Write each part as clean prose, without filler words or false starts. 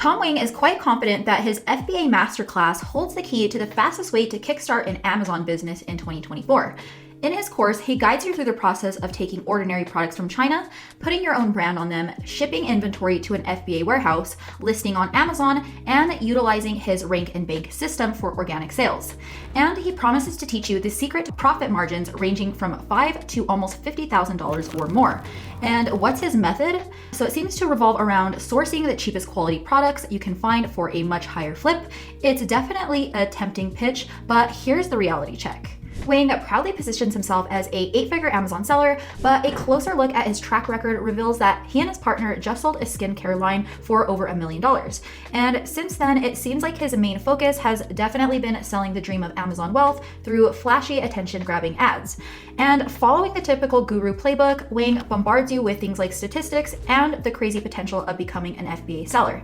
Tom Wang is quite confident that his FBA Masterclass holds the key to the fastest way to kickstart an Amazon business in 2024. In his course, he guides you through the process of taking ordinary products from China, putting your own brand on them, shipping inventory to an FBA warehouse, listing on Amazon, and utilizing his rank and bank system for organic sales. And he promises to teach you the secret profit margins ranging from $5,000 to almost $50,000 or more. And what's his method? So it seems to revolve around sourcing the cheapest quality products you can find for a much higher flip. It's definitely a tempting pitch, but here's the reality check. Wang proudly positions himself as a 8-figure Amazon seller, but a closer look at his track record reveals that he and his partner just sold a skincare line for over $1 million. And since then, it seems like his main focus has definitely been selling the dream of Amazon wealth through flashy, attention-grabbing ads. And following the typical guru playbook, Wang bombards you with things like statistics and the crazy potential of becoming an FBA seller.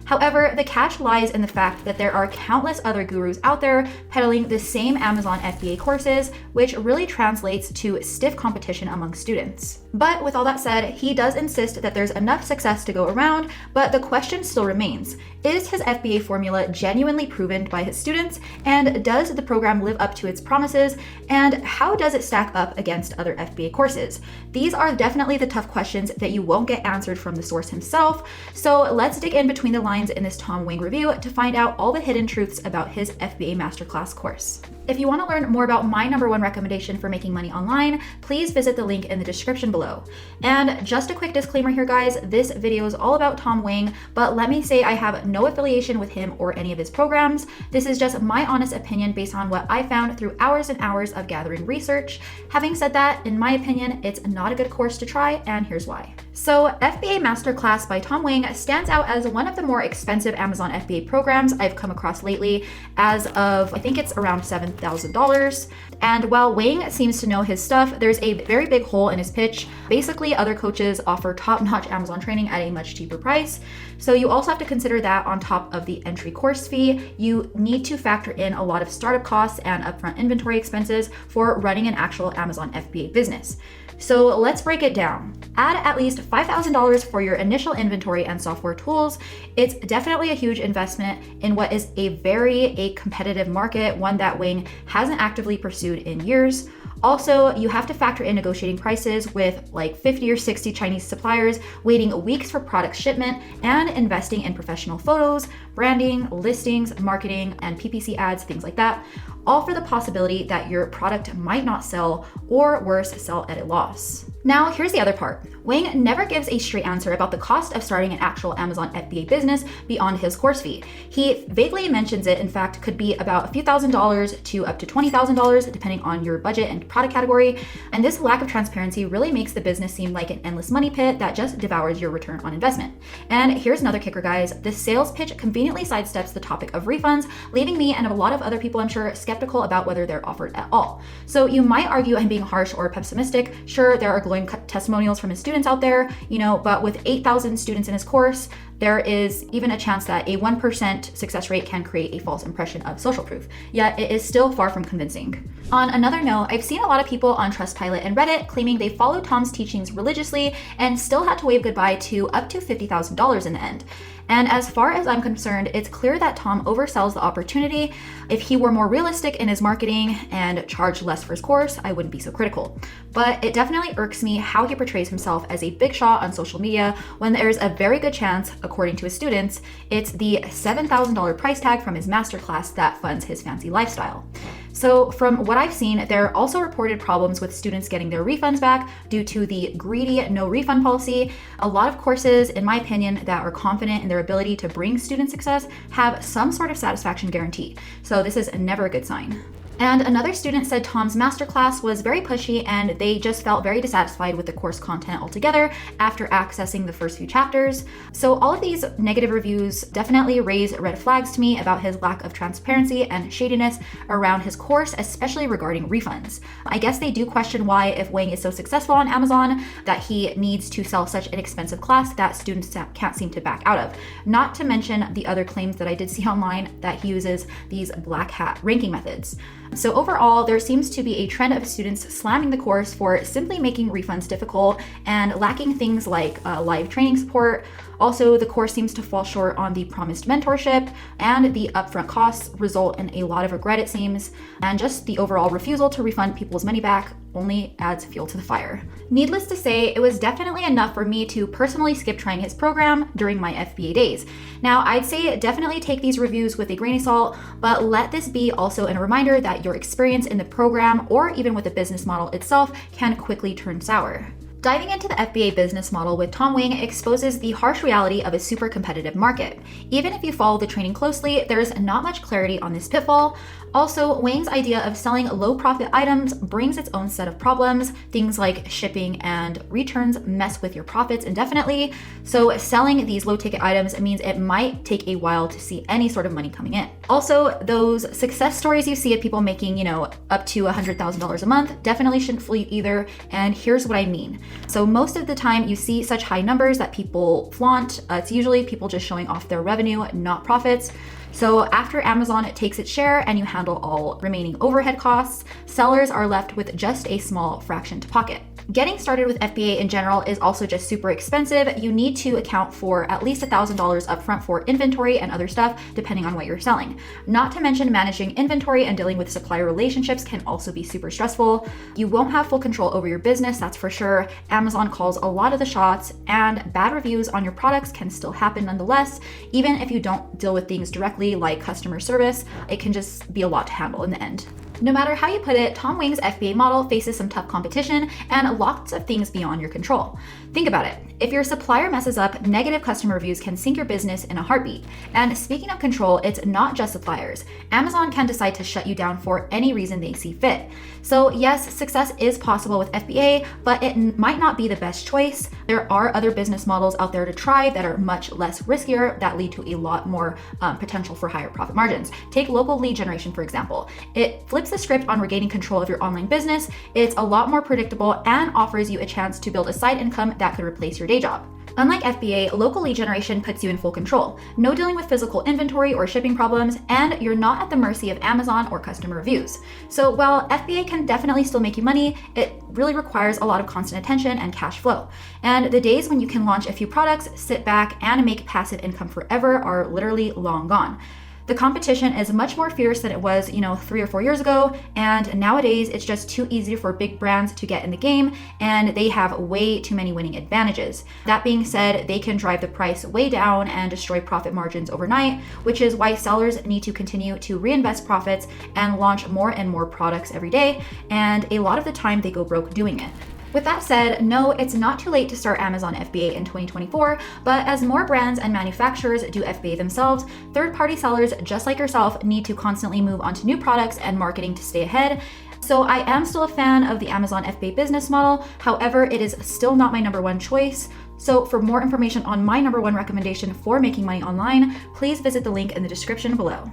However, the catch lies in the fact that there are countless other gurus out there peddling the same Amazon FBA courses, which really translates to stiff competition among students. But with all that said, he does insist that there's enough success to go around, but the question still remains. Is his FBA formula genuinely proven by his students? And does the program live up to its promises? And how does it stack up against other FBA courses? These are definitely the tough questions that you won't get answered from the source himself. So let's dig in between the lines in this Tom Wang review to find out all the hidden truths about his FBA Masterclass course. If you want to learn more about my #1 recommendation for making money online, please visit the link in the description below. And just a quick disclaimer here, guys, this video is all about Tom Wang, but let me say I have no affiliation with him or any of his programs. This is just my honest opinion based on what I found through hours and hours of gathering research. Having said that, in my opinion, it's not a good course to try, and here's why. So FBA Masterclass by Tom Wang stands out as one of the more expensive Amazon FBA programs I've come across lately, as of, I think it's around $7,000. And while Wang seems to know his stuff, there's a very big hole in his pitch. Basically, other coaches offer top-notch Amazon training at a much cheaper price. So you also have to consider that on top of the entry course fee, you need to factor in a lot of startup costs and upfront inventory expenses for running an actual Amazon FBA business. So let's break it down. Add at least $5,000 for your initial inventory and software tools. It's definitely a huge investment in what is a competitive market, one that Wang hasn't actively pursued in years. Also, you have to factor in negotiating prices with like 50 or 60 Chinese suppliers, waiting weeks for product shipment, and investing in professional photos, branding, listings, marketing, and PPC ads, things like that, all for the possibility that your product might not sell, or worse, sell at a loss. Now, here's the other part. Wang never gives a straight answer about the cost of starting an actual Amazon FBA business beyond his course fee. He vaguely mentions it, in fact, could be about a few $1,000s to up to $20,000, depending on your budget and product category. And this lack of transparency really makes the business seem like an endless money pit that just devours your return on investment. And here's another kicker, guys. The sales pitch conveniently sidesteps the topic of refunds, leaving me and a lot of other people, I'm sure, skeptical about whether they're offered at all. So you might argue I'm being harsh or pessimistic. Sure, there are glowing testimonials from his students out there, but with 8,000 students in his course, there is even a chance that a 1% success rate can create a false impression of social proof. Yet it is still far from convincing. On another note, I've seen a lot of people on Trustpilot and Reddit claiming they followed Tom's teachings religiously and still had to wave goodbye to up to $50,000 in the end. And as far as I'm concerned, it's clear that Tom oversells the opportunity. If he were more realistic in his marketing and charged less for his course, I wouldn't be so critical. But it definitely irks me how he portrays himself as a big shot on social media when there's a very good chance, according to his students, it's the $7,000 price tag from his masterclass that funds his fancy lifestyle. So from what I've seen, there are also reported problems with students getting their refunds back due to the greedy no refund policy. A lot of courses, in my opinion, that are confident in their ability to bring student success have some sort of satisfaction guarantee. So this is never a good sign. And another student said Tom's masterclass was very pushy and they just felt very dissatisfied with the course content altogether after accessing the first few chapters. So all of these negative reviews definitely raise red flags to me about his lack of transparency and shadiness around his course, especially regarding refunds. I guess they do question why, if Wang is so successful on Amazon, that he needs to sell such an expensive class that students can't seem to back out of. Not to mention the other claims that I did see online that he uses these black hat ranking methods. So overall, there seems to be a trend of students slamming the course for simply making refunds difficult and lacking things like live training support. Also, the course seems to fall short on the promised mentorship, and the upfront costs result in a lot of regret, it seems, and just the overall refusal to refund people's money back only adds fuel to the fire. Needless to say, it was definitely enough for me to personally skip trying his program during my FBA days. Now, I'd say definitely take these reviews with a grain of salt, but let this be also a reminder that your experience in the program or even with the business model itself can quickly turn sour. Diving into the FBA business model with Tom Wang exposes the harsh reality of a super competitive market. Even if you follow the training closely, there's not much clarity on this pitfall. Also, Wang's idea of selling low profit items brings its own set of problems. Things like shipping and returns mess with your profits indefinitely. So selling these low ticket items means it might take a while to see any sort of money coming in. Also, those success stories you see of people making, up to $100,000 a month definitely shouldn't fool you either. And here's what I mean. So most of the time you see such high numbers that people flaunt. It's usually people just showing off their revenue, not profits. So after Amazon takes its share and you handle all remaining overhead costs, sellers are left with just a small fraction to pocket. Getting started with FBA in general is also just super expensive. You need to account for at least $1,000 upfront for inventory and other stuff, depending on what you're selling. Not to mention managing inventory and dealing with supplier relationships can also be super stressful. You won't have full control over your business, that's for sure. Amazon calls a lot of the shots, and bad reviews on your products can still happen nonetheless. Even if you don't deal with things directly like customer service, it can just be a lot to handle in the end. No matter how you put it, Tom Wang's FBA model faces some tough competition and lots of things beyond your control. Think about it. If your supplier messes up, negative customer reviews can sink your business in a heartbeat. And speaking of control, it's not just suppliers. Amazon can decide to shut you down for any reason they see fit. So yes, success is possible with FBA, but it might not be the best choice. There are other business models out there to try that are much less riskier, that lead to a lot more potential for higher profit margins. Take local lead generation, for example. It flips the script on regaining control of your online business. It's a lot more predictable and offers you a chance to build a side income that could replace your day job. Unlike FBA, local lead generation puts you in full control. No dealing with physical inventory or shipping problems, and you're not at the mercy of Amazon or customer reviews. So while FBA can definitely still make you money, it really requires a lot of constant attention and cash flow. And the days when you can launch a few products, sit back, and make passive income forever are literally long gone. The competition is much more fierce than it was, 3 or 4 years ago, and nowadays it's just too easy for big brands to get in the game, and they have way too many winning advantages. That being said, they can drive the price way down and destroy profit margins overnight, which is why sellers need to continue to reinvest profits and launch more and more products every day, and a lot of the time they go broke doing it. With that said, no, it's not too late to start Amazon FBA in 2024, but as more brands and manufacturers do FBA themselves, third-party sellers just like yourself need to constantly move on to new products and marketing to stay ahead. So I am still a fan of the Amazon FBA business model. However, it is still not my number one choice. So for more information on my number one recommendation for making money online, please visit the link in the description below.